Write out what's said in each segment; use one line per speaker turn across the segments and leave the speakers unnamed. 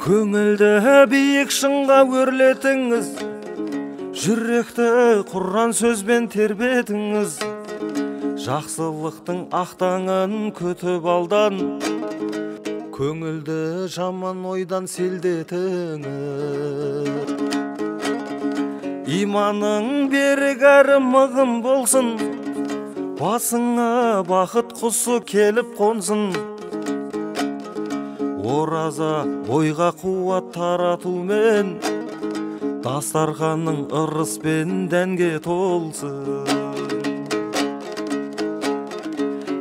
Көңілді биік шыңға өрлетіңіз, жүректі Құран сөзбен тербетіңіз. Жақсылықтың ақтаңын күтіп алдан, көңілді жаман ойдан селдетіңіз. Иманың берік әрі мығым болсын, басыңа бақыт құсы келіп қонсын. Ораза бойға қуат таратумен, дастарханның ырыспен дәнге толсын.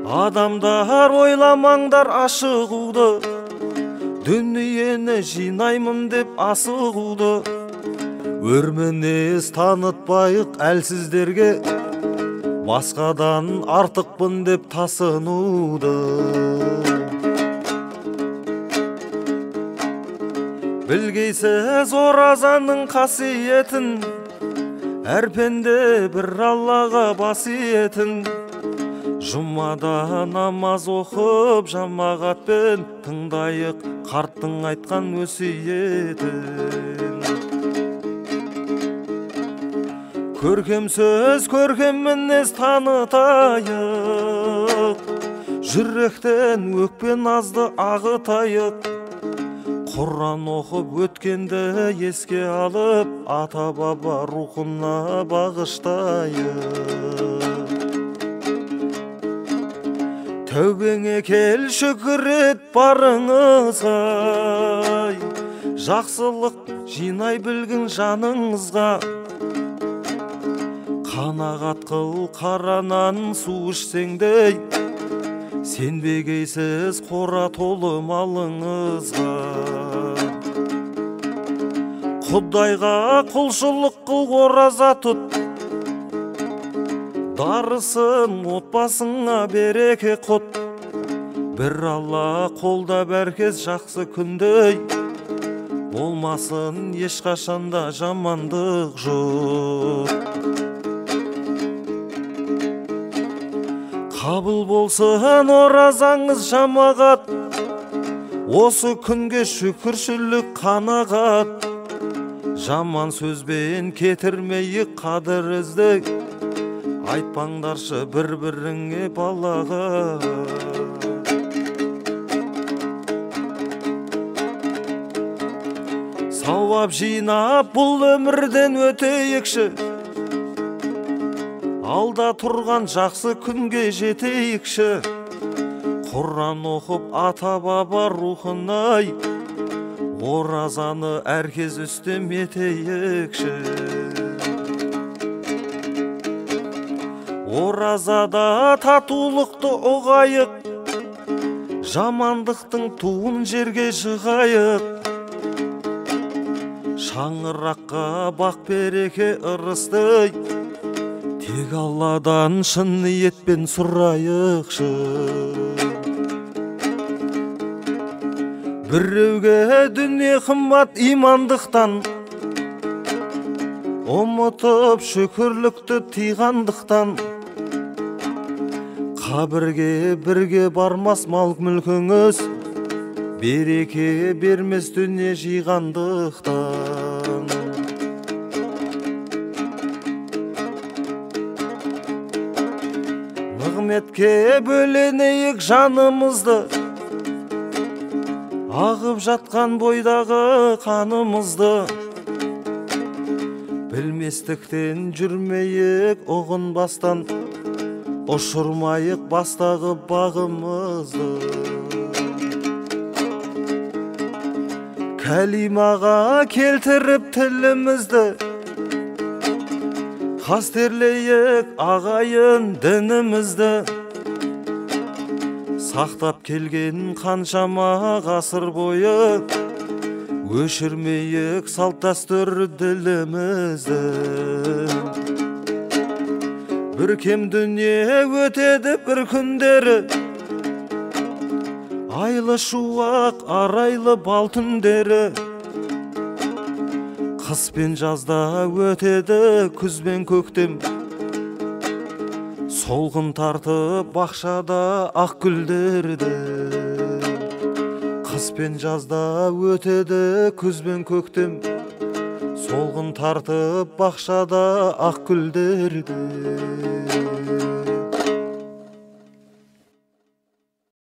Адамдар ойламаңдар ашығуды, дүниені жинаймын деп асығуды. Өрмінез танытпайық әлсіздерге, басқадан артықпын деп тасынуды. Білгейсіз оразаның қасиетін, әр пенде бір Аллаға басиетін. Жұмада намаз оқып жамағатпен, тыңдайық қарттың айтқан өсиетін. Көркем сөз, көркем мінез танытайық, жүректен өкпен азды ағытайық. Құран оқып өткенді еске алып, ата-баба рухына бағыштайық. Тәубеңе кел шүкір ет барыңызға, жақсылық жинай білгін жаныңызға. Қанағат қыл қаранан су ішсеңдей, сенбегейсіз қора толы малыңызға. Құдайға құлшылық қыл, ораза тұт, дарысын отбасыңа береке құт. Bir Алла қолда бәркез жақсы күндей, болмасын ешқашанда жамандық жоқ. Қабыл болсын оразаңыз жамағат, осы күнге шүкіршілік қанағат. Жаман сөзбен кетірмейік қадір іздік, айтпаңдаршы бір-біріңе балаға. Сауап жинап бұл өмірден өтейікші, алда тұрған жақсы күнге жетейікші. Құран оқып ата-баба рухынай, оразаны әркез үстем етейікші. Оразада татулықты ұғайық, жамандықтың туын жерге жығайық. Шаңыраққа бақ береке ырыстай, тек Алладан шын ниетпен сұрайықшы. Біреуге дүние қымбат имандықтан, ұмытып шүкірлікті тиғандықтан. Қабірге бірге бармас мал мүлкіңіз, береке бермес дүние жиғандықтан. Нығметке бөленейік жанымызды, ағып жатқан бойдағы қанымызды. Білместіктен жүрмейік ұғынбастан, ұшырмайық бастағы бағымызды. Кәлимаға келтіріп тілімізді, қастерлейік ағайын дінімізді. Сақтап келген қаншама ғасыр бойы, өшірмейік салт дәстүр ділімізді. Бір кем дүние өтеді бір күндері, айлы шуақ арайлы бал түндері. Қыс пен жазда өтеді күз бен көктем, солғын тартып бақшада ақ гүлдерді. Қыс пен жазда өтеді күз бен көктем, солғын тартып бақшада ақ гүлдерді.